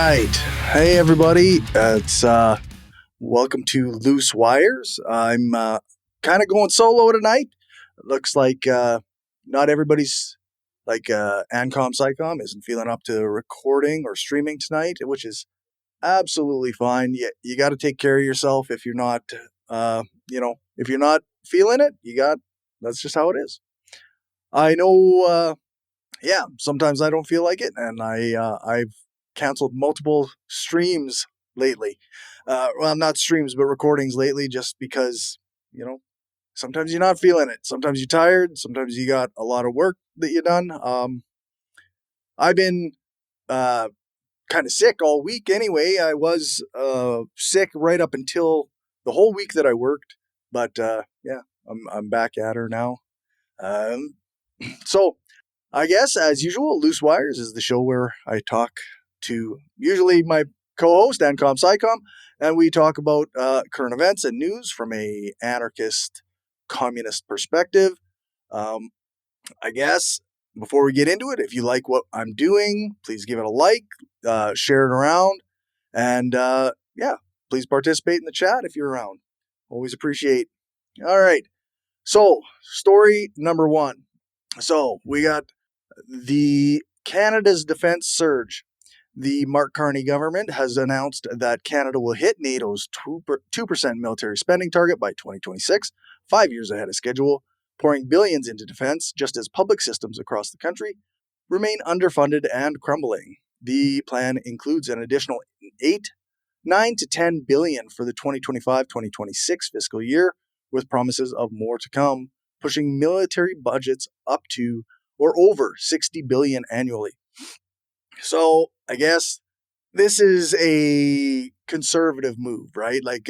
right. Hey, everybody. It's welcome to Loose Wires. I'm kind of going solo tonight. It looks like not everybody's like Ancom Psycom isn't feeling up to recording or streaming tonight, which is absolutely fine. You got to take care of yourself if you're not, if you're not feeling it. That's just how it is. I know. Sometimes I don't feel like it, and I've canceled multiple streams lately. Well, not streams, but recordings lately, just because, sometimes you're not feeling it. Sometimes you're tired. Sometimes you got a lot of work that you've done. I've been kind of sick all week anyway. I was sick right up until the whole week that I worked, but I'm back at her now. So I guess, as usual, Loose Wires is the show where I talk to usually my co-host, Ancom Psycom, and we talk about current events and news from a anarchist, communist perspective. I guess, before we get into it, if you like what I'm doing, please give it a like, share it around, and please participate in the chat if you're around. Always appreciate. All right. So, story number one. So, we got the Canada's defense surge. The Mark Carney government has announced that Canada will hit NATO's 2% military spending target by 2026, 5 years ahead of schedule, pouring billions into defense just as public systems across the country remain underfunded and crumbling. The plan includes an additional 9 to 10 billion for the 2025-2026 fiscal year, with promises of more to come, pushing military budgets up to or over 60 billion annually. So I guess this is a conservative move, right? Like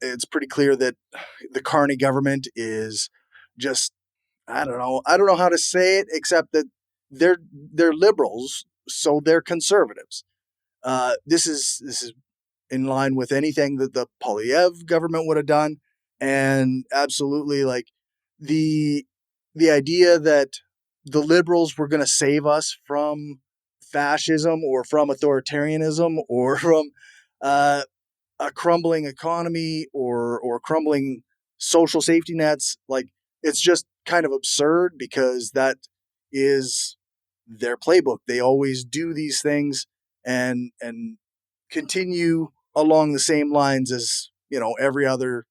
it's pretty clear that the Carney government is just, I don't know how to say it, except that they're liberals, so they're conservatives. This is in line with anything that the Polyev government would have done, and absolutely like the idea that the liberals were going to save us from fascism or from authoritarianism or from a crumbling economy or crumbling social safety nets. Like, it's just kind of absurd, because that is their playbook. They always do these things and continue along the same lines as, every other,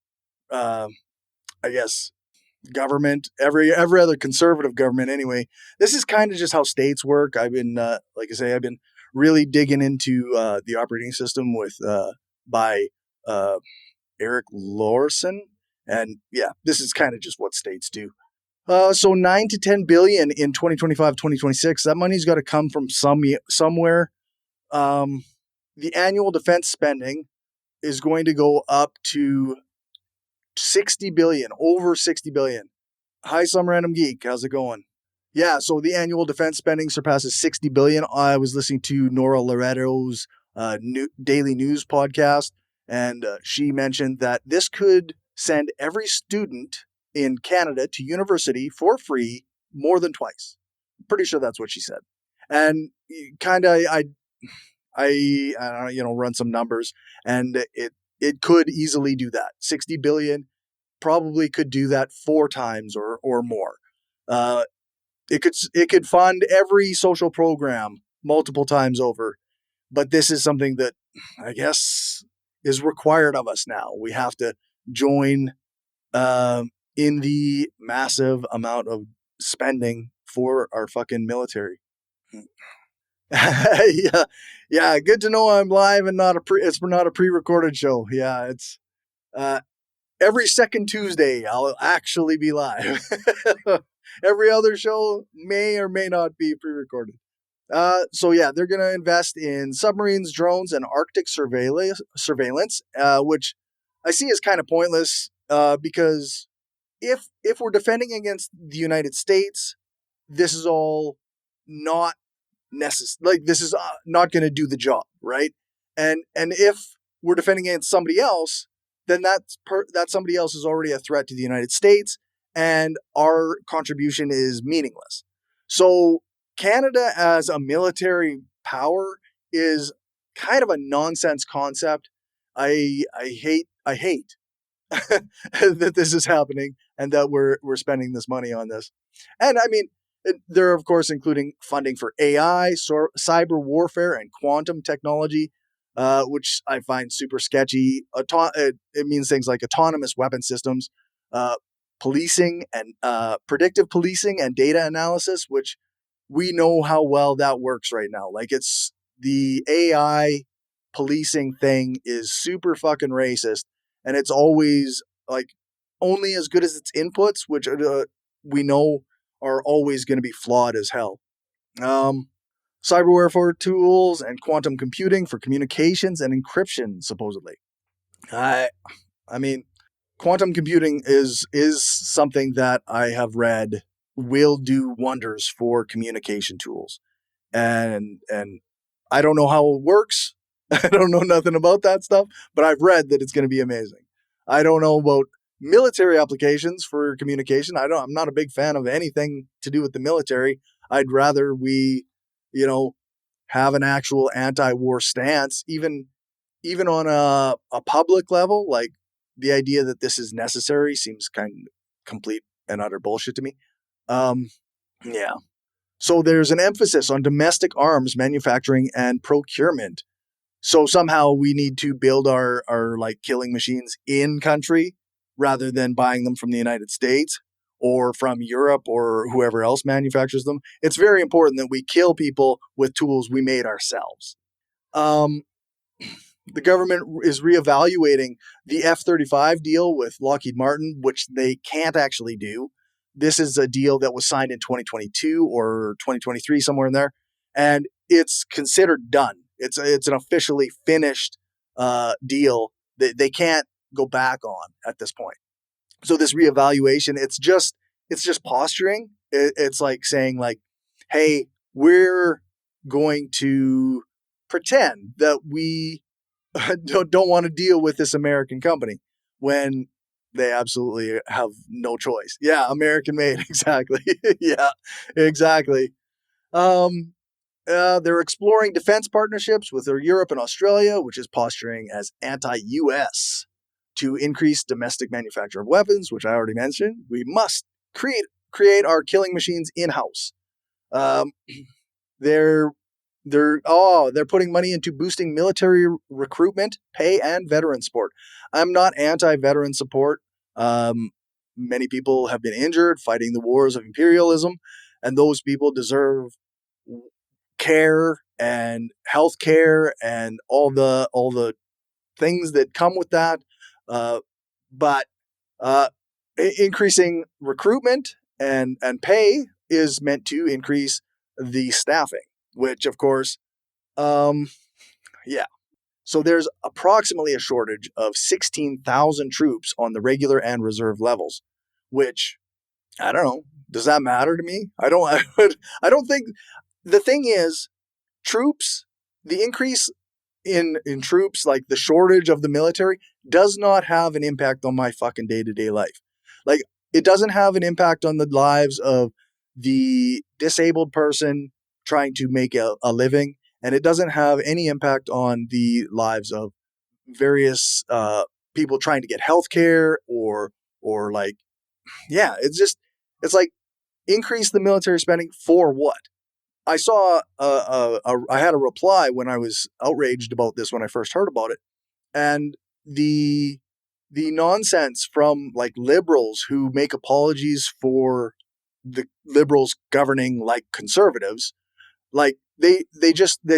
government, every other conservative government anyway. This is kind of just how states work. I've been, I've been really digging into the operating system by Eric Lorson. And this is kind of just what states do. So 9 to 10 billion in 2025, 2026, that money's got to come from somewhere. The annual defense spending is going to go up to 60 billion, over 60 billion. Hi, some random geek. How's it going? Yeah, so the annual defense spending surpasses 60 billion. I was listening to Nora Loretto's daily news podcast, and she mentioned that this could send every student in Canada to university for free more than twice. Pretty sure that's what she said. And kind of, I run some numbers, and it could easily do that. 60 billion probably could do that 4 times or more. It could fund every social program multiple times over. But this is something that I guess is required of us now. We have to join in the massive amount of spending for our fucking military. Yeah. Good to know I'm live and it's not a pre-recorded show. Yeah, it's every second Tuesday I'll actually be live. Every other show may or may not be pre-recorded. They're going to invest in submarines, drones, and Arctic surveillance, which I see as kind of pointless because if we're defending against the United States, this is all not necessary. Like, this is not going to do the job, right? And if we're defending against somebody else, then that somebody else is already a threat to the United States, and our contribution is meaningless. So Canada as a military power is kind of a nonsense concept. I hate that this is happening and that we're spending this money on this. And I mean, they're of course including funding for AI, cyber warfare, and quantum technology, which I find super sketchy. It means things like autonomous weapon systems, uh, policing and predictive policing and data analysis, which we know how well that works right now. Like it's the AI policing thing is super fucking racist, and it's always like only as good as its inputs, which we know are always going to be flawed as hell. Um, cyber warfare tools and quantum computing for communications and encryption, supposedly. I I mean, quantum computing is something that I have read will do wonders for communication tools. And I don't know how it works. I don't know nothing about that stuff, but I've read that it's going to be amazing. I don't know about military applications for communication. I'm not a big fan of anything to do with the military. I'd rather we, you know, have an actual anti-war stance, even on a public level. Like the idea that this is necessary seems kind of complete and utter bullshit to me. Um, yeah. So there's an emphasis on domestic arms manufacturing and procurement. So somehow we need to build our like killing machines in country rather than buying them from the United States or from Europe or whoever else manufactures them. It's very important that we kill people with tools we made ourselves. Um, the government is reevaluating the F-35 deal with Lockheed Martin, which they can't actually do. This is a deal that was signed in 2022 or 2023, somewhere in there, and it's considered done. It's an officially finished deal that they can't go back on at this point. So this reevaluation, it's just posturing. It's like saying like, hey, we're going to pretend that we don't want to deal with this American company when they absolutely have no choice. Yeah, American made, exactly. Yeah, exactly. Um, they're exploring defense partnerships with Europe and Australia, which is posturing as anti-US to increase domestic manufacture of weapons, which I already mentioned. We must create our killing machines in-house. Um, they're they're putting money into boosting military recruitment, pay, and veteran support. I'm not anti-veteran support. Um, Many people have been injured fighting the wars of imperialism, and those people deserve care and health care and all the things that come with that. Uh, but uh, increasing recruitment and pay is meant to increase the staffing, which of course, um, yeah. So there's approximately a shortage of 16,000 troops on the regular and reserve levels, which I don't know. Does that matter to me? I don't. I don't think. The thing is, troops. The increase in troops, like the shortage of the military, does not have an impact on my fucking day-to-day life. Like it doesn't have an impact on the lives of the disabled person trying to make a living, and it doesn't have any impact on the lives of various people trying to get health care or like, yeah, it's like increase the military spending for what? I saw I had a reply when I was outraged about this when I first heard about it, and the the nonsense from like liberals who make apologies for the liberals governing like conservatives, like they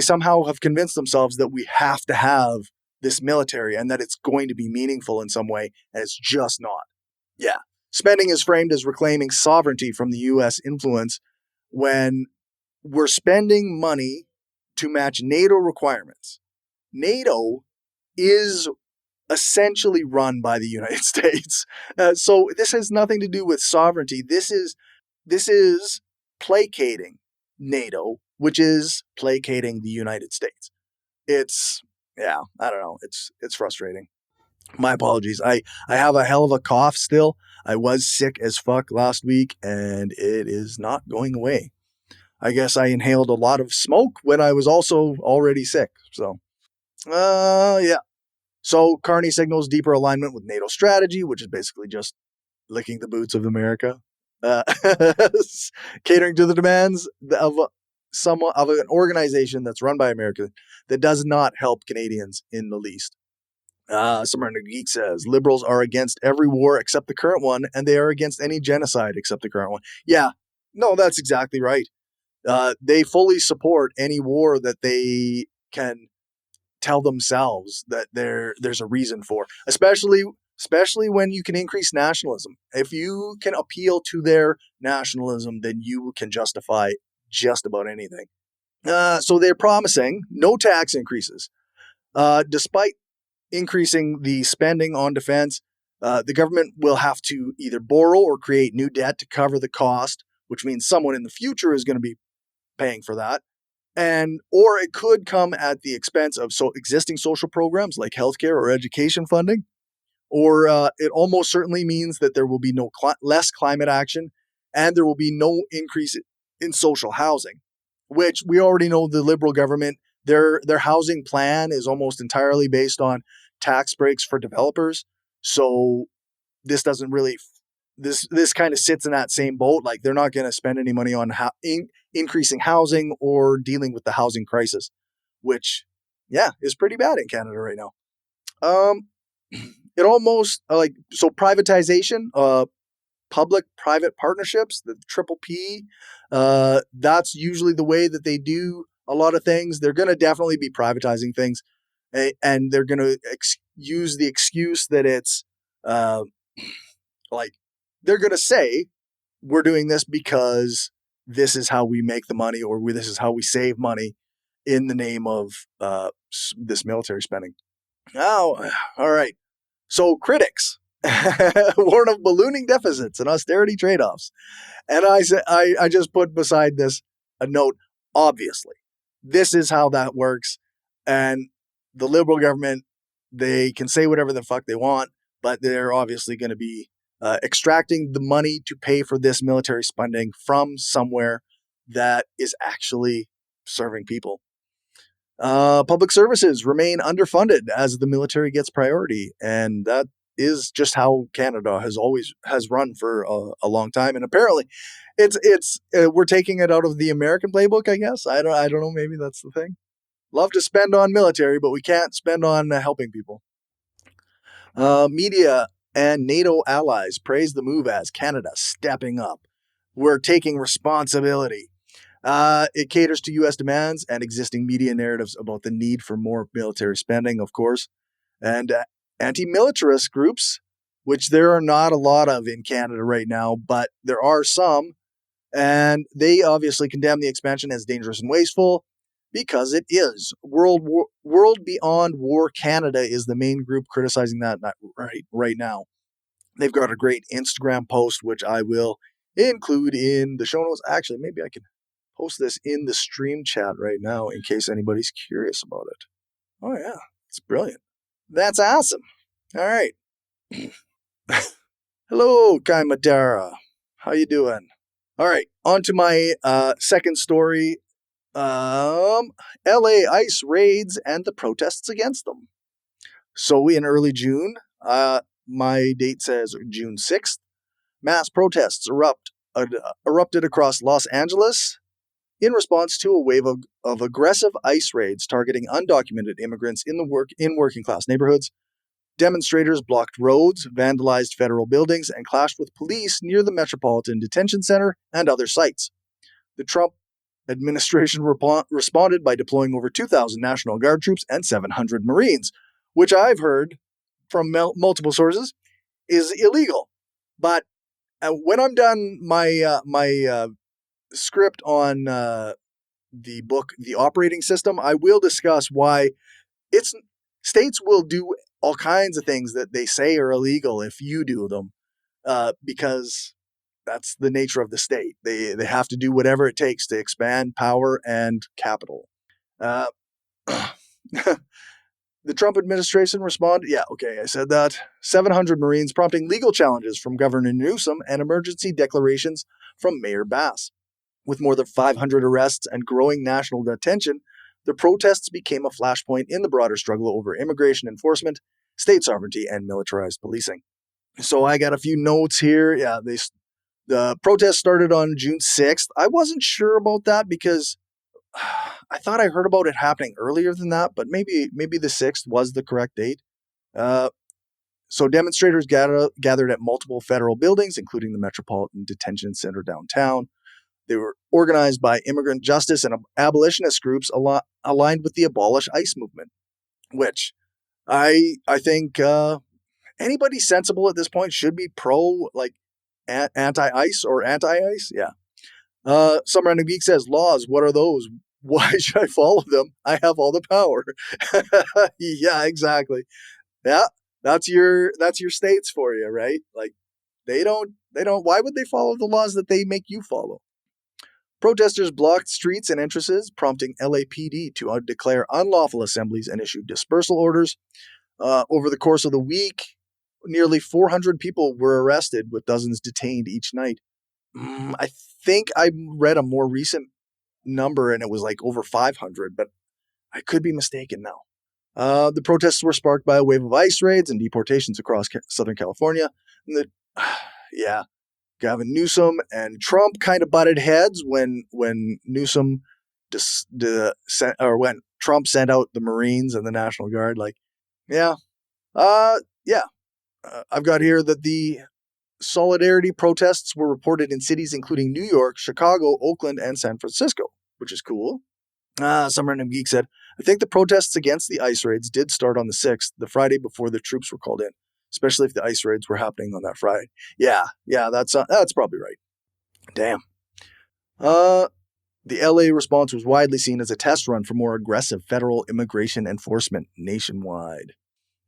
somehow have convinced themselves that we have to have this military and that it's going to be meaningful in some way, and it's just not. Yeah. Spending is framed as reclaiming sovereignty from the US influence when we're spending money to match NATO requirements. NATO is essentially run by the United States. So this has nothing to do with sovereignty. This is placating NATO, which is placating the United States. It's yeah, I don't know. It's frustrating. My apologies. I have a hell of a cough still. I was sick as fuck last week and it is not going away. I guess I inhaled a lot of smoke when I was also already sick. So Yeah. So Carney signals deeper alignment with NATO strategy, which is basically just licking the boots of America, uh, catering to the demands of an organization that's run by America that does not help Canadians in the least. Submariner Geek says liberals are against every war except the current one, and they are against any genocide except the current one. Yeah, no, that's exactly right. They fully support any war that they can tell themselves that there's a reason for, especially when you can increase nationalism. If you can appeal to their nationalism, then you can justify just about anything. So they're promising no tax increases, despite increasing the spending on defense. The government will have to either borrow or create new debt to cover the cost, which means someone in the future is going to be paying for that. And or it could come at the expense of existing social programs like healthcare or education funding, or it almost certainly means that there will be less climate action, and there will be no increase in social housing, which we already know the Liberal government, their housing plan is almost entirely based on tax breaks for developers. So this doesn't really this kind of sits in that same boat. Like they're not going to spend any money on increasing housing or dealing with the housing crisis, which is pretty bad in Canada right now. It almost so privatization, public-private partnerships, the triple P. That's usually the way that they do a lot of things. They're going to definitely be privatizing things, and they're going to use the excuse that it's they're going to say we're doing this because this is how we make the money, or this is how we save money in the name of this military spending. Oh, all right. So critics warn of ballooning deficits and austerity trade-offs. And I just put beside this a note, obviously. This is how that works. And the Liberal government, they can say whatever the fuck they want, but they're obviously going to be extracting the money to pay for this military spending from somewhere that is actually serving people. Public services remain underfunded as the military gets priority, and that is just how Canada has run for a long time. And apparently, it's we're taking it out of the American playbook, I guess. I don't know. Maybe that's the thing. Love to spend on military, but we can't spend on helping people. Media and NATO allies praise the move as Canada stepping up. We're taking responsibility. It caters to U.S. demands and existing media narratives about the need for more military spending, of course. And anti-militarist groups, which there are not a lot of in Canada right now, but there are some. And they obviously condemn the expansion as dangerous and wasteful because it is. World Beyond War Canada is the main group criticizing that right now. They've got a great Instagram post, which I will include in the show notes. Actually, maybe I can post this in the stream chat right now in case anybody's curious about it. Oh, yeah. It's brilliant. That's awesome. All right. Hello, Kai Madara. How you doing? All right. On to my second story. LA ICE raids and the protests against them. So in early June, my date says June 6th, mass protests erupted across Los Angeles in response to a wave of aggressive ICE raids targeting undocumented immigrants in working class neighborhoods. Demonstrators blocked roads, vandalized federal buildings, and clashed with police near the Metropolitan Detention Center and other sites. The Trump administration responded by deploying over 2,000 National Guard troops and 700 Marines, which I've heard from multiple sources is illegal. But when I'm done my script on the book, The Operating System, I will discuss why states will do all kinds of things that they say are illegal if you do them, because that's the nature of the state. They have to do whatever it takes to expand power and capital. The Trump administration responded. Yeah, okay, I said that. 700 Marines, prompting legal challenges from Governor Newsom and emergency declarations from Mayor Bass. With more than 500 arrests and growing national attention, the protests became a flashpoint in the broader struggle over immigration enforcement, state sovereignty, and militarized policing. So I got a few notes here. Yeah, the protest started on June 6th. I wasn't sure about that because I thought I heard about it happening earlier than that, but maybe the 6th was the correct date. So demonstrators gathered at multiple federal buildings, including the Metropolitan Detention Center downtown. They were organized by immigrant justice and abolitionist groups aligned with the Abolish ICE movement, which I think anybody sensible at this point should be pro, like, anti-ICE or anti-ICE. Yeah. Some random geek says, laws, what are those? Why should I follow them? I have all the power. Yeah, exactly. Yeah, that's your states for you, right? Like, they don't, why would they follow the laws that they make you follow? Protesters blocked streets and entrances, prompting LAPD to declare unlawful assemblies and issue dispersal orders. Over the course of the week, nearly 400 people were arrested, with dozens detained each night. I think I read a more recent number and it was like over 500, but I could be mistaken now. The protests were sparked by a wave of ICE raids and deportations across Southern California. And yeah, Gavin Newsom and Trump kind of butted heads when Newsom when Trump sent out the Marines and the National Guard. Like, yeah, I've got here that the solidarity protests were reported in cities including New York, Chicago, Oakland, and San Francisco, which is cool. Some random geek said, I think the protests against the ICE raids did start on the 6th, the Friday before the troops were called in, especially if the ICE raids were happening on that Friday. Yeah, that's probably right. Damn. The LA response was widely seen as a test run for more aggressive federal immigration enforcement nationwide.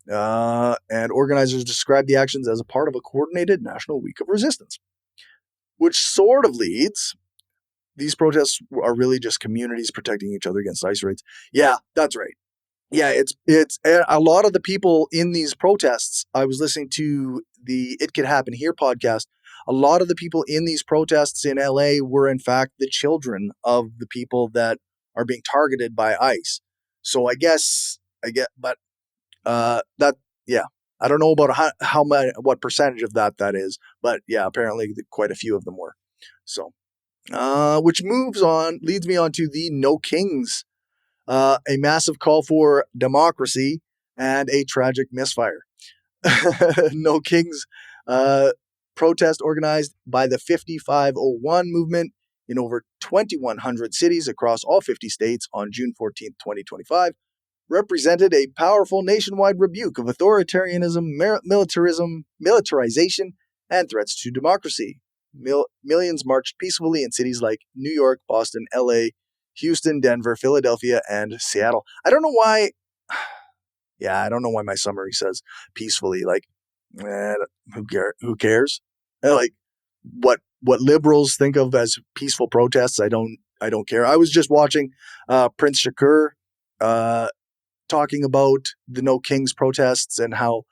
And organizers described the actions as a part of a coordinated national week of resistance, which sort of leads. These protests are really just communities protecting each other against ICE raids. Yeah, that's right. Yeah, it's a lot of the people in these protests. I was listening to the It Could Happen Here podcast. A lot of the people in these protests in LA were in fact the children of the people that are being targeted by ICE. So I get, but that, yeah, I don't know about how much, what percentage of that is, but yeah, apparently quite a few of them were. So, which leads me on to the No Kings, a massive call for democracy and a tragic misfire. No Kings protest organized by the 5501 movement in over 2,100 cities across all 50 states on June 14th, 2025, represented a powerful nationwide rebuke of authoritarianism, militarization, and threats to democracy. Millions marched peacefully in cities like New York, Boston, LA, Houston, Denver, Philadelphia, and Seattle. I don't know why. Yeah, I don't know why my summary says peacefully. Like, who cares? Like, what liberals think of as peaceful protests, I don't care. I was just watching Prince Shakur talking about the No Kings protests and how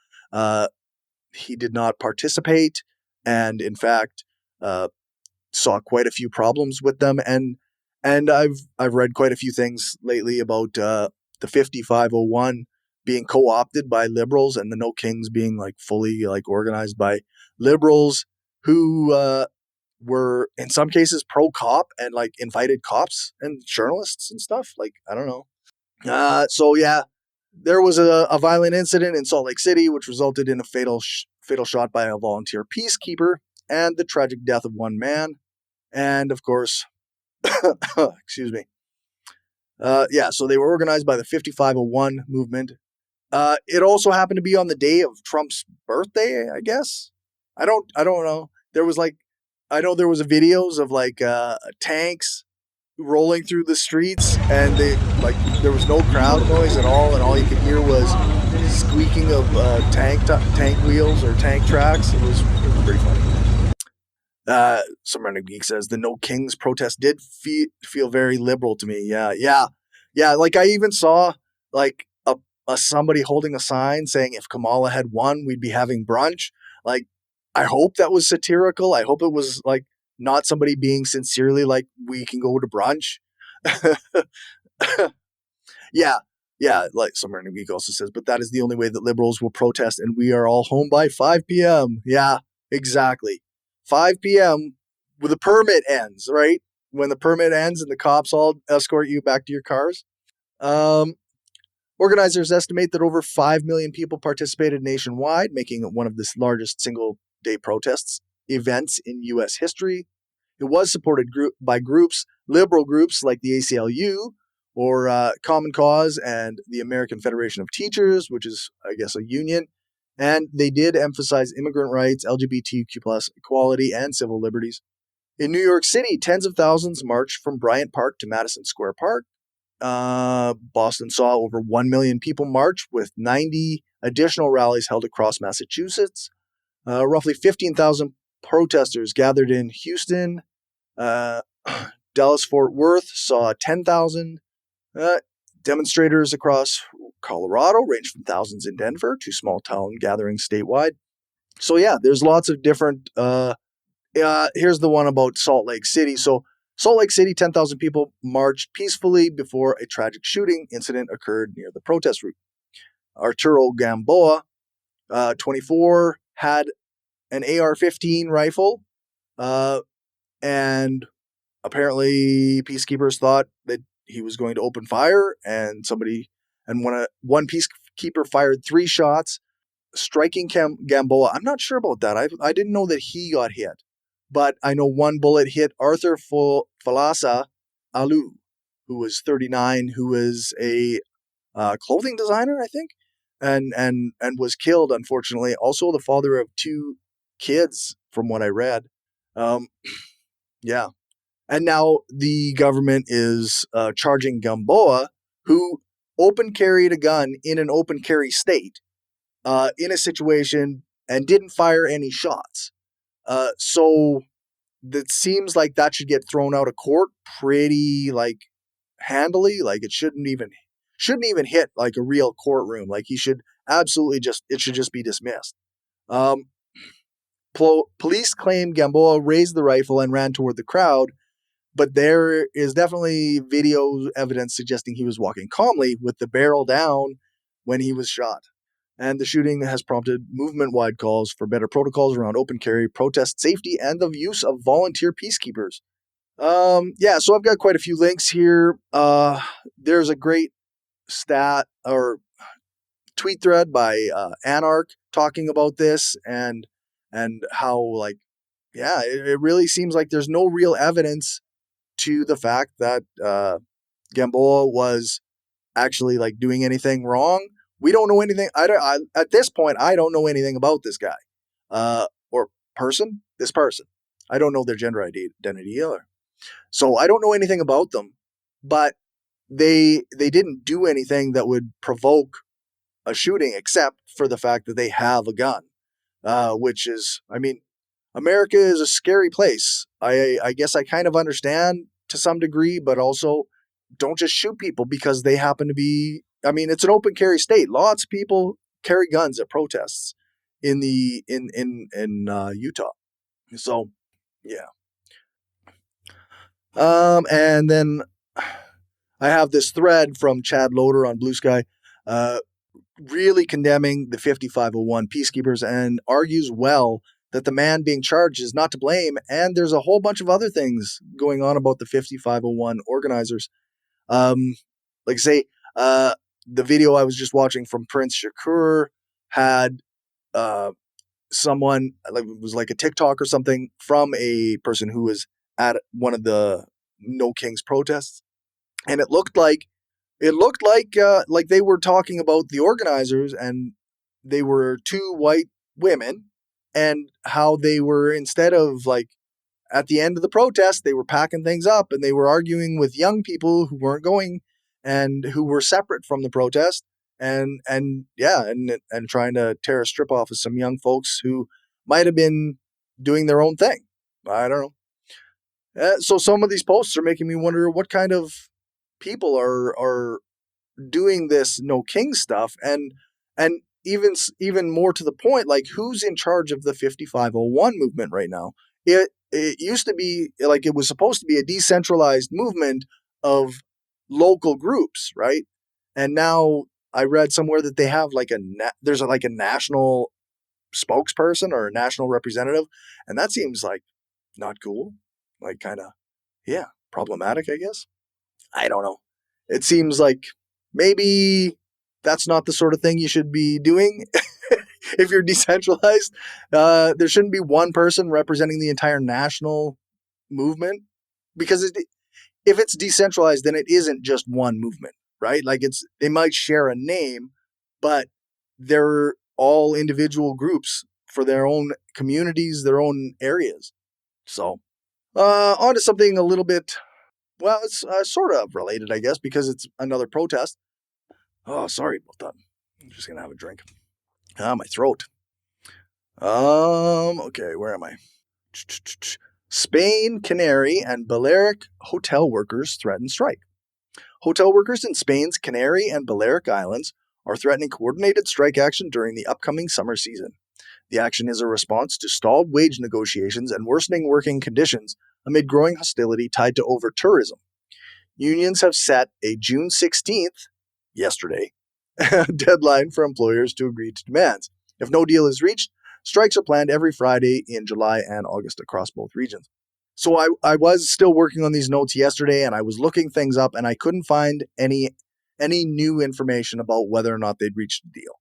he did not participate, and in fact saw quite a few problems with them. And I've read quite a few things lately about the 5501 being co-opted by liberals, and the No Kings being like fully like organized by liberals who were in some cases pro-cop and like invited cops and journalists and stuff. Like, I don't know. So yeah, there was a violent incident in Salt Lake City, which resulted in a fatal shot by a volunteer peacekeeper and the tragic death of one man. And of course, excuse me. Yeah, so they were organized by the 5501 movement. It also happened to be on the day of Trump's birthday, I guess. I don't know. There was like, I know there was videos of like tanks rolling through the streets, and there was no crowd noise at all, and all you could hear was squeaking of tank wheels or tank tracks. It was pretty funny. Some random geek says the No Kings protest did feel very liberal to me. Yeah. Like, I even saw like a somebody holding a sign saying if Kamala had won, we'd be having brunch. Like, I hope that was satirical. I hope it was like not somebody being sincerely like, we can go to brunch. Yeah, like Summer in a Week also says, but that is the only way that liberals will protest, and we are all home by 5 p.m. Yeah, exactly. 5 p.m. when the permit ends, right? When the permit ends and the cops all escort you back to your cars. Um, Organizers estimate that over 5 million people participated nationwide, making it one of the largest single-day protests events in U.S. history. It was supported by groups, liberal groups like the ACLU or Common Cause and the American Federation of Teachers, which is, I guess, a union. And they did emphasize immigrant rights, LGBTQ plus equality, and civil liberties. In New York City, tens of thousands marched from Bryant Park to Madison Square Park. Boston saw over 1 million people march, with 90 additional rallies held across Massachusetts. Roughly 15,000 protesters gathered in Houston. Dallas-Fort Worth saw 10,000. Demonstrators across Colorado ranged from thousands in Denver to small-town gatherings statewide. So yeah, there's lots of different... here's the one about Salt Lake City. So Salt Lake City, 10,000 people marched peacefully before a tragic shooting incident occurred near the protest route. Arturo Gamboa, 24, had an AR-15 rifle, and apparently peacekeepers thought that he was going to open fire, and one peacekeeper fired 3 shots, striking Gamboa. I'm not sure about that. I didn't know that he got hit, but I know one bullet hit Arthur Falasa Alu, who was 39, who was a clothing designer, I think, and was killed, unfortunately. Also the father of 2 kids, from what I read. Yeah. And now the government is charging Gamboa, who open carried a gun in an open carry state, in a situation and didn't fire any shots. So that seems like that should get thrown out of court pretty handily. Like it shouldn't even hit like a real courtroom. Like he should absolutely it should just be dismissed. Police claim Gamboa raised the rifle and ran toward the crowd, but there is definitely video evidence suggesting he was walking calmly with the barrel down when he was shot. And the shooting has prompted movement-wide calls for better protocols around open carry, protest safety, and the use of volunteer peacekeepers. So I've got quite a few links here. There's a great stat or tweet thread by Anarch talking about this and how it really seems like there's no real evidence to the fact that Gamboa was actually doing anything wrong. We don't know anything. At this point, I don't know anything about this guy or person. This person, I don't know their gender identity either. So I don't know anything about them. But they didn't do anything that would provoke a shooting, except for the fact that they have a gun, which is, America is a scary place. I guess I kind of understand to some degree, but also don't just shoot people because they happen to be, it's an open carry state. Lots of people carry guns at protests in Utah. So, yeah. And then I have this thread from Chad Loader on Blue Sky, really condemning the 5501 peacekeepers and argues well that the man being charged is not to blame. And there's a whole bunch of other things going on about the 5501 organizers. The video I was just watching from Prince Shakur had someone, it was like a TikTok or something from a person who was at one of the No Kings protests, and it looked like they were talking about the organizers, and they were 2 white women, and how they were, instead of at the end of the protest, they were packing things up and they were arguing with young people who weren't going and who were separate from the protest, and trying to tear a strip off of some young folks who might have been doing their own thing. I don't know. So some of these posts are making me wonder what kind of people are doing this No King stuff, and even more to the point, who's in charge of the 5501 movement right now? It used to be it was supposed to be a decentralized movement of local groups, right? And now I read somewhere that they have like there's like a national spokesperson or a national representative, and that seems like not cool. Like kind of, yeah, problematic, I guess. I don't know. It seems like maybe that's not the sort of thing you should be doing if you're decentralized. There shouldn't be one person representing the entire national movement, because if it's decentralized, then it isn't just one movement, right? Like they might share a name, but they're all individual groups for their own communities, their own areas. So, on to something a little bit, well, it's sort of related, I guess, because it's another protest. Oh, sorry about that. I'm just going to have a drink. My throat. Okay, where am I? Spain, Canary, and Balearic hotel workers threaten strike. Hotel workers in Spain's Canary and Balearic Islands are threatening coordinated strike action during the upcoming summer season. The action is a response to stalled wage negotiations and worsening working conditions amid growing hostility tied to overtourism. Unions have set a June 16th, yesterday, deadline for employers to agree to demands. If no deal is reached, strikes are planned every Friday in July and August across both regions. So I was still working on these notes yesterday, and I was looking things up, and I couldn't find any new information about whether or not they'd reached a deal.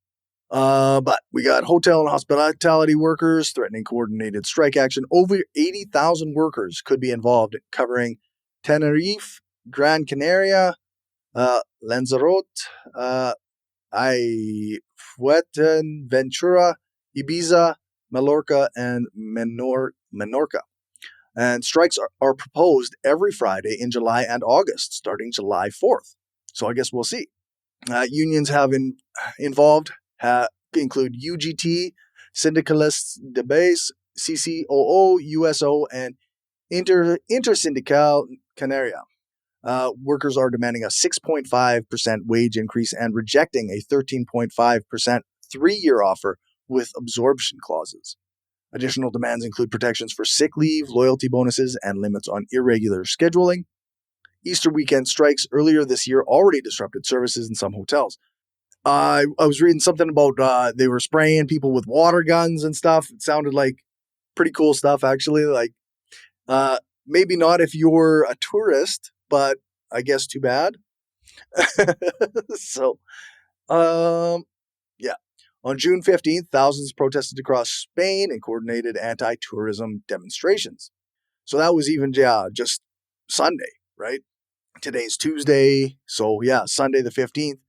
But we got hotel and hospitality workers threatening coordinated strike action. Over 80,000 workers could be involved, covering Tenerife, Gran Canaria, Lanzarote, Fuerteventura, Ibiza, Mallorca, and Menorca. And strikes are proposed every Friday in July and August, starting July 4th. So I guess we'll see. Unions have involved include UGT, Syndicalists de Base, CCOO, USO, and Intersindical Canaria. Workers are demanding a 6.5% wage increase and rejecting a 13.5% three-year offer with absorption clauses. Additional demands include protections for sick leave, loyalty bonuses, and limits on irregular scheduling. Easter weekend strikes earlier this year already disrupted services in some hotels. I was reading something about they were spraying people with water guns and stuff. It sounded like pretty cool stuff, actually. Like, maybe not if you're a tourist, but I guess too bad. So, yeah. On June 15th, thousands protested across Spain and coordinated anti-tourism demonstrations. So that was even just Sunday, right? Today's Tuesday. So, yeah, Sunday the 15th.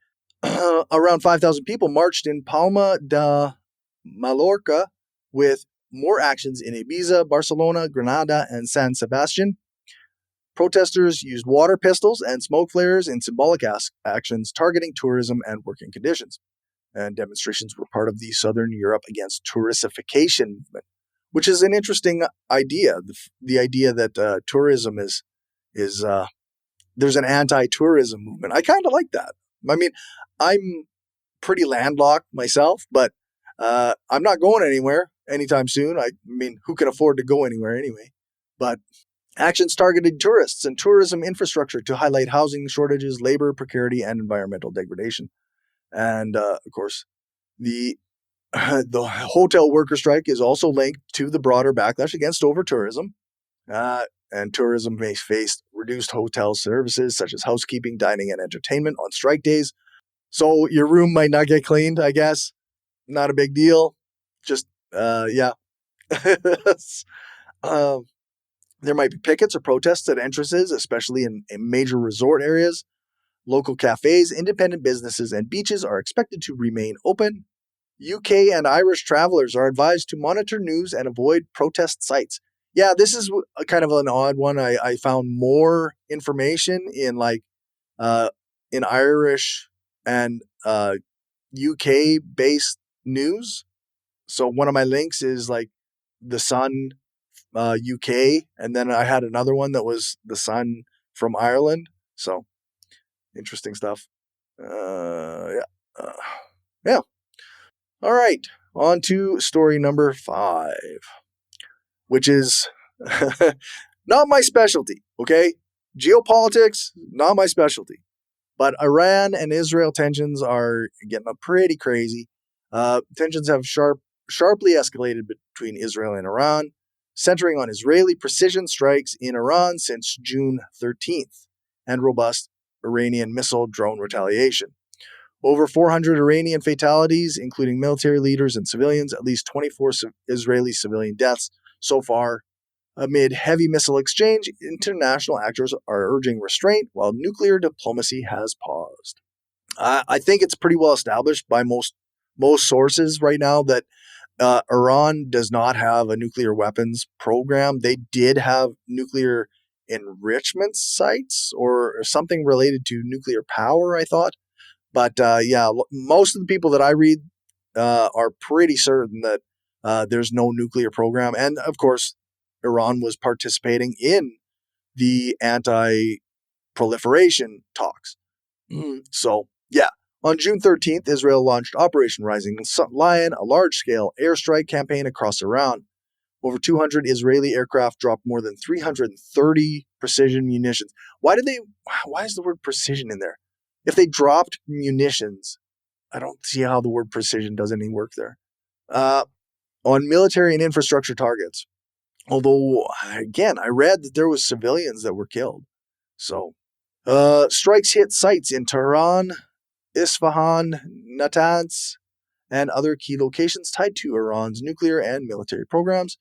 Around 5,000 people marched in Palma de Mallorca, with more actions in Ibiza, Barcelona, Granada, and San Sebastian. Protesters used water pistols and smoke flares in symbolic actions targeting tourism and working conditions. And demonstrations were part of the Southern Europe Against Touristification movement, which is an interesting idea. The idea that tourism is there's an anti-tourism movement. I kind of like that. I mean, I'm pretty landlocked myself, but I'm not going anywhere anytime soon. I mean, who can afford to go anywhere anyway? But actions targeted tourists and tourism infrastructure to highlight housing shortages, labor precarity, and environmental degradation. And of course, the hotel worker strike is also linked to the broader backlash against overtourism. And tourism may face reduced hotel services such as housekeeping, dining, and entertainment on strike days. So your room might not get cleaned, I guess. Not a big deal. Just, yeah. There might be pickets or protests at entrances, especially in major resort areas. Local cafes, independent businesses, and beaches are expected to remain open. UK and Irish travelers are advised to monitor news and avoid protest sites. Yeah, this is a kind of an odd one. I found more information in in Irish and UK based news. So one of my links is like the Sun UK, and then I had another one that was the Sun from Ireland. So interesting stuff. Yeah. Yeah. All right. On to story number 5, which is not my specialty. Okay. Geopolitics, not my specialty. But Iran and Israel tensions are getting pretty crazy. Tensions have sharply escalated between Israel and Iran, centering on Israeli precision strikes in Iran since June 13th and robust Iranian missile drone retaliation. Over 400 Iranian fatalities, including military leaders and civilians, at least 24 Israeli civilian deaths so far. Amid heavy missile exchange, international actors are urging restraint while nuclear diplomacy has paused. I think it's pretty well established by most sources right now that Iran does not have a nuclear weapons program. They did have nuclear enrichment sites or something related to nuclear power, I thought. But most of the people that I read are pretty certain that there's no nuclear program. And of course, Iran was participating in the anti-proliferation talks. So, yeah. On June 13th, Israel launched Operation Rising Lion, a large-scale airstrike campaign across Iran. Over 200 Israeli aircraft dropped more than 330 precision munitions. Why is the word precision in there? If they dropped munitions, I don't see how the word precision does any work there. On military and infrastructure targets. Although, again, I read that there was civilians that were killed. So, strikes hit sites in Tehran, Isfahan, Natanz, and other key locations tied to Iran's nuclear and military programs.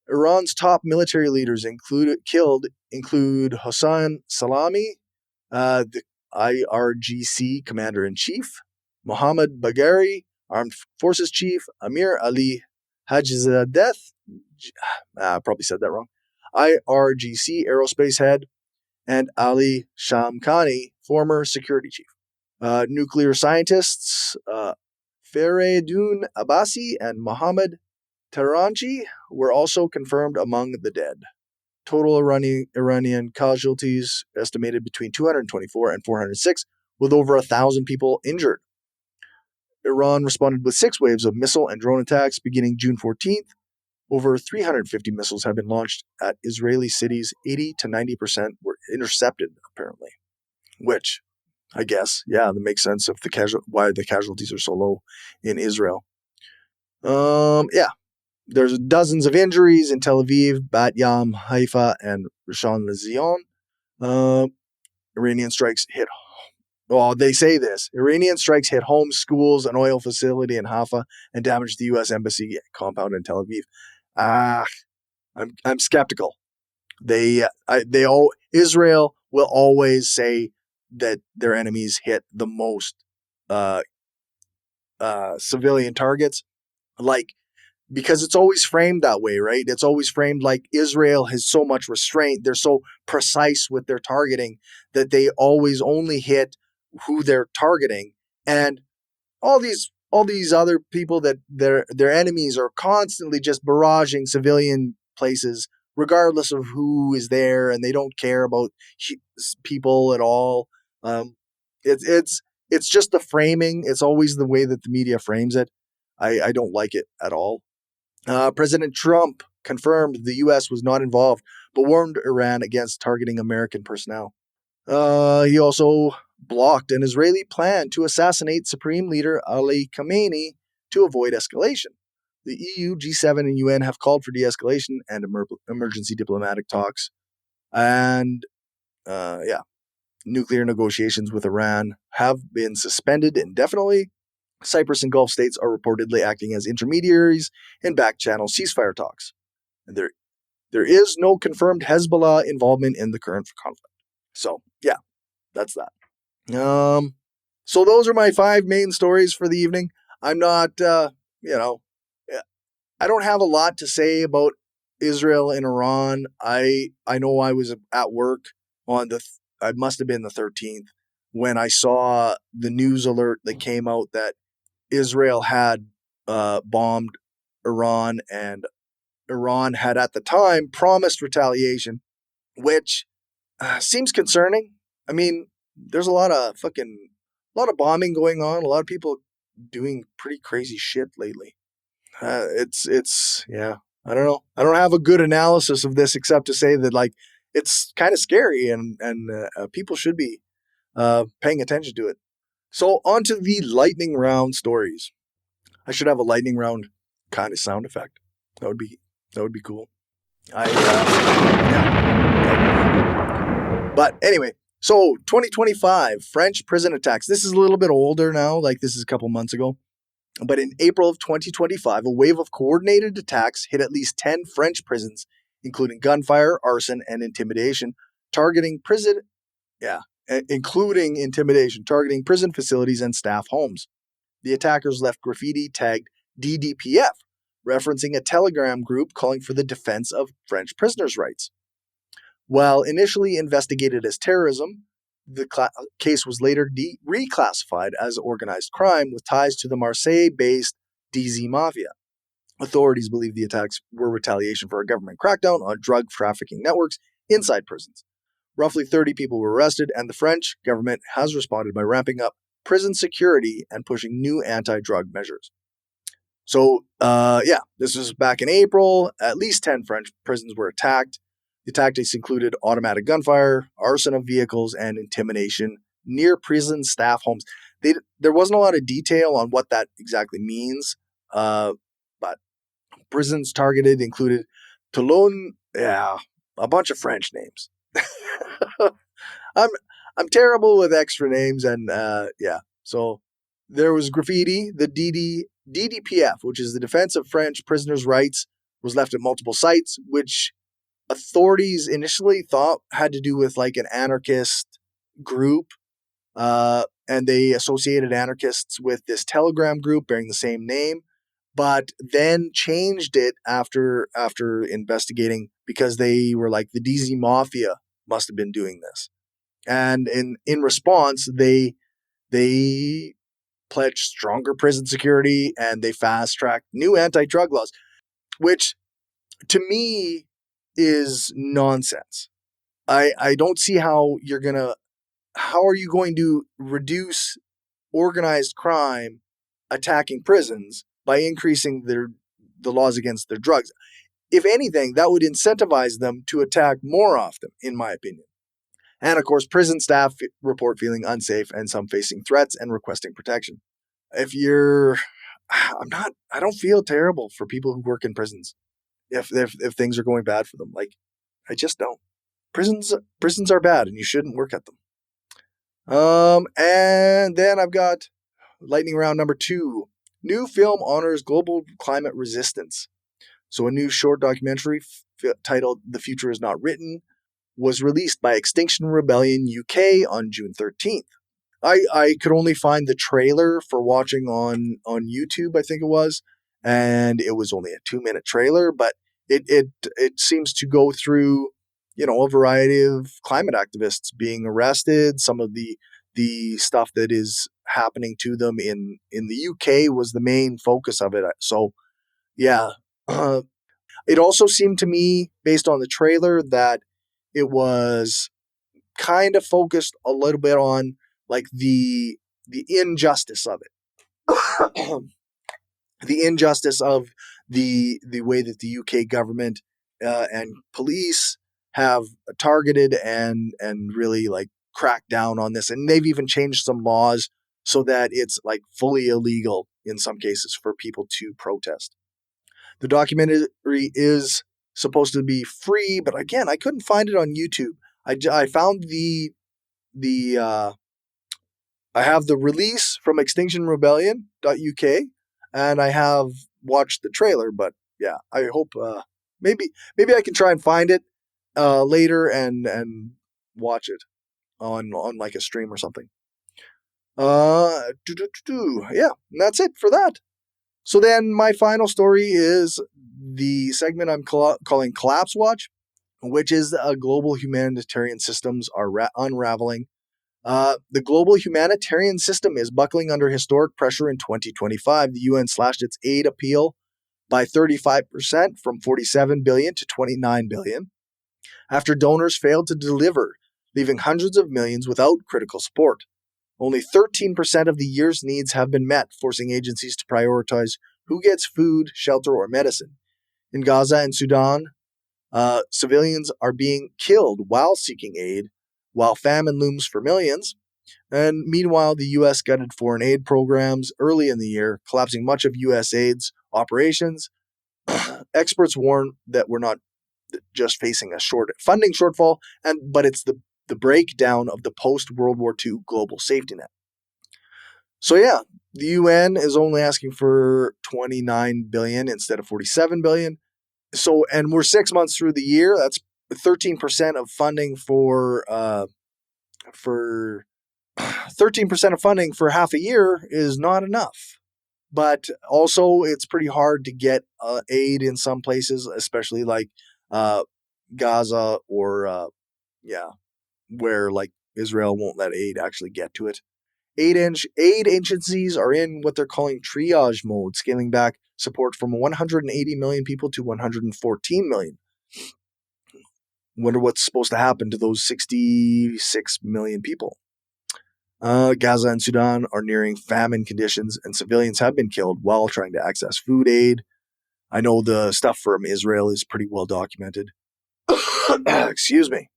Iran's top military leaders include Hossein Salami, the IRGC commander-in-chief, Mohammad Bagheri, Armed Forces Chief, Amir Ali Hajizadeh, I probably said that wrong, IRGC Aerospace Head, and Ali Shamkhani, former security chief. Nuclear scientists Fareydun Abbasi and Mohammad Taranji were also confirmed among the dead. Total Iranian casualties estimated between 224 and 406, with over 1,000 people injured. Iran responded with 6 waves of missile and drone attacks beginning June 14th. Over 350 missiles have been launched at Israeli cities. 80 to 90% were intercepted, apparently. Which, I guess, that makes sense of why the casualties are so low in Israel. There's dozens of injuries in Tel Aviv, Bat Yam, Haifa, and Rishon LeZion. Iranian strikes hit. Well, they say this. Iranian strikes hit homes, schools, an oil facility in Haifa, and damaged the U.S. Embassy compound in Tel Aviv. I'm skeptical. Israel will always say that their enemies hit the most civilian targets, because it's always framed that way, right? It's always framed like Israel has so much restraint. They're so precise with their targeting that they always only hit who they're targeting. And all these other people that their enemies are constantly just barraging civilian places, regardless of who is there, and they don't care about people at all. It's just the framing. It's always the way that the media frames it. I don't like it at all. President Trump confirmed the U.S. was not involved, but warned Iran against targeting American personnel. He also blocked an Israeli plan to assassinate Supreme Leader Ali Khamenei to avoid escalation. The EU, G7, and UN have called for de-escalation and emergency diplomatic talks. And, nuclear negotiations with Iran have been suspended indefinitely. Cyprus and Gulf states are reportedly acting as intermediaries in back-channel ceasefire talks. And there is no confirmed Hezbollah involvement in the current conflict. So, that's that. So those are my 5 main stories for the evening. I'm not, I don't have a lot to say about Israel and Iran. I know I was at work on I must have been the 13th when I saw the news alert that came out that Israel had bombed Iran, and Iran had at the time promised retaliation, which seems concerning. I mean, there's a lot of bombing going on. A lot of people doing pretty crazy shit lately. It's I don't know. I don't have a good analysis of this except to say that it's kind of scary, and people should be paying attention to it. So on to the lightning round stories. I should have a lightning round kind of sound effect. That would be cool. But anyway, so 2025 French prison attacks. This is a little bit older now, like this is a couple months ago. But in April of 2025, a wave of coordinated attacks hit at least 10 French prisons, including gunfire, arson, and intimidation, targeting prison facilities and staff homes. The attackers left graffiti tagged DDPF, referencing a Telegram group calling for the defense of French prisoners' rights. While initially investigated as terrorism, the case was later reclassified as organized crime with ties to the Marseille-based DZ Mafia. Authorities believe the attacks were retaliation for a government crackdown on drug trafficking networks inside prisons. Roughly 30 people were arrested, and the French government has responded by ramping up prison security and pushing new anti-drug measures. So, this was back in April. At least 10 French prisons were attacked. The tactics included automatic gunfire, arson of vehicles, and intimidation near prison staff homes. There wasn't a lot of detail on what that exactly means, but prisons targeted included Toulon, a bunch of French names. I'm terrible with extra names, and so there was graffiti. The DDPF, which is the Defense of French Prisoners' Rights, was left at multiple sites, which authorities initially thought had to do with like an anarchist group, and they associated anarchists with this Telegram group bearing the same name, but then changed it after investigating because they were like the DZ Mafia must have been doing this, and in response they pledged stronger prison security and they fast-tracked new anti-drug laws, which to me is nonsense. I don't see how are you going to reduce organized crime attacking prisons by increasing the laws against their drugs. If anything, that would incentivize them to attack more often, in my opinion. And of course, prison staff report feeling unsafe and some facing threats and requesting protection. I don't feel terrible for people who work in prisons. If things are going bad for them, like I just don't. Prisons are bad, and you shouldn't work at them. And then I've got lightning round number 2. New film honors global climate resistance. So a new short documentary titled "The Future Is Not Written" was released by Extinction Rebellion UK on June 13th. I could only find the trailer for watching on YouTube, I think it was, and it was only a 2-minute trailer, but it seems to go through, a variety of climate activists being arrested. Some of the stuff that is happening to them in the UK was the main focus of it. So, yeah. It also seemed to me, based on the trailer, that it was kind of focused a little bit on like the injustice of it. The injustice of the way that the UK government and police have targeted and really like cracked down on this. And they've even changed some laws so that it's like fully illegal in some cases for people to protest. The documentary is supposed to be free, but again, I couldn't find it on YouTube. I found I have the release from extinctionrebellion.uk, and I have watched the trailer, but yeah, I hope maybe I can try and find it later and watch it on like a stream or something. Yeah, and that's it for that. So then my final story is the segment I'm calling Collapse Watch, which is global humanitarian systems are unraveling. The global humanitarian system is buckling under historic pressure in 2025. The UN slashed its aid appeal by 35% from 47 billion to 29 billion after donors failed to deliver, leaving hundreds of millions without critical support. Only 13% of the year's needs have been met, forcing agencies to prioritize who gets food, shelter, or medicine. In Gaza and Sudan, civilians are being killed while seeking aid, while famine looms for millions. And meanwhile, the U.S. gutted foreign aid programs early in the year, collapsing much of U.S. aid's operations. Experts warn that we're not just facing a funding shortfall, but it's the breakdown of the post-World War II global safety net. So yeah, the UN is only asking for $29 billion instead of $47 billion. So, and we're 6 months through the year. That's 13% of funding for 13% of funding for half a year is not enough. But also, it's pretty hard to get aid in some places, especially like Gaza or where like Israel won't let aid actually get to it. Aid agencies are in what they're calling triage mode, scaling back support from 180 million people to 114 million. Wonder what's supposed to happen to those 66 million people. Gaza and Sudan are nearing famine conditions, and civilians have been killed while trying to access food aid. I know the stuff from Israel is pretty well documented. Excuse me.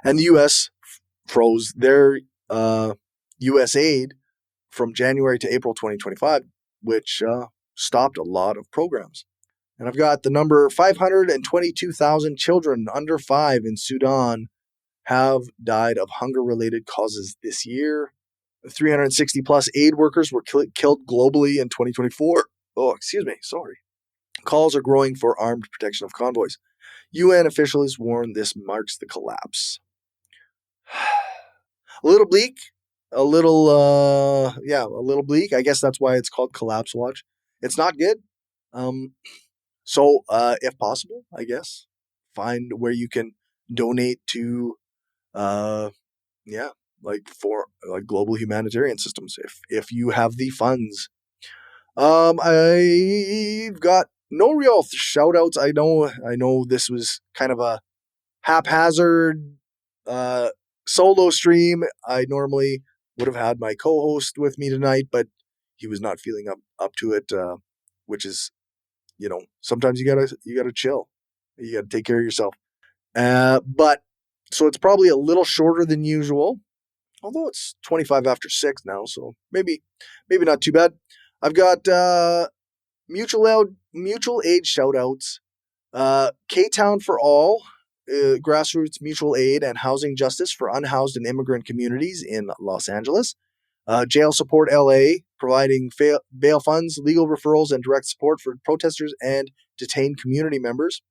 And the U.S. froze their U.S. aid from January to April 2025, which stopped a lot of programs. And I've got the number 522,000 children under 5 in Sudan have died of hunger-related causes this year. 360 plus aid workers were killed globally in 2024. Calls are growing for armed protection of convoys. UN officials warn this marks the collapse. A little bleak. A little bleak. I guess that's why it's called Collapse Watch. It's not good. So if possible, I guess, find where you can donate to, for global humanitarian systems if you have the funds. I've got no real shout outs. I know this was kind of a haphazard solo stream. I normally would have had my co-host with me tonight, but he was not feeling up to it, which is, sometimes you gotta chill. You gotta take care of yourself. But so it's probably a little shorter than usual, although it's 25 after 6 now, so maybe not too bad. I've got mutual aid shoutouts. Ktown for all, Grassroots mutual aid and housing justice for unhoused and immigrant communities in Los Angeles. Jail Support LA, providing bail funds, legal referrals, and direct support for protesters and detained community members.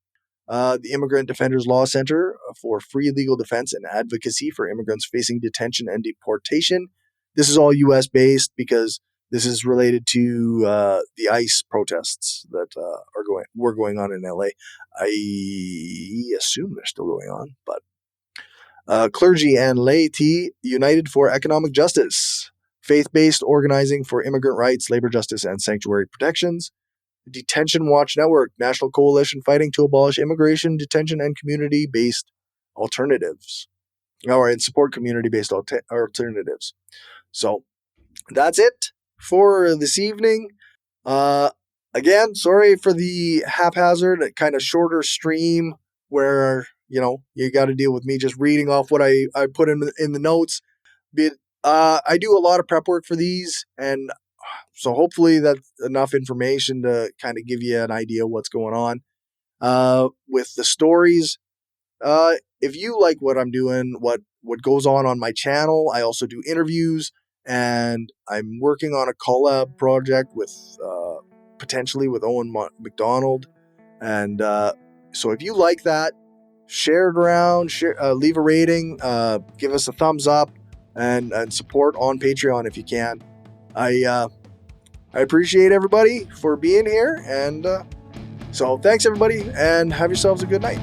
The Immigrant Defenders Law Center for free legal defense and advocacy for immigrants facing detention and deportation. This is all U.S. based because this is related to the ICE protests that were going on in LA. I assume they're still going on, but Clergy and Laity United for Economic Justice, faith-based organizing for immigrant rights, labor justice, and sanctuary protections. Detention Watch Network, national coalition fighting to abolish immigration, detention, and community-based alternatives. And support community-based alternatives. So that's it for this evening. Again, sorry for the haphazard, kind of shorter stream where, you got to deal with me just reading off what I put in the notes. But I do a lot of prep work for these, and so hopefully that's enough information to kind of give you an idea of what's going on. With the stories, if you like what I'm doing, what goes on my channel, I also do interviews, and I'm working on a collab project with potentially with Owen McDonald. And so if you like that, share it around, leave a rating, give us a thumbs up, and support on Patreon if you can. I appreciate everybody for being here, and so thanks everybody, and have yourselves a good night.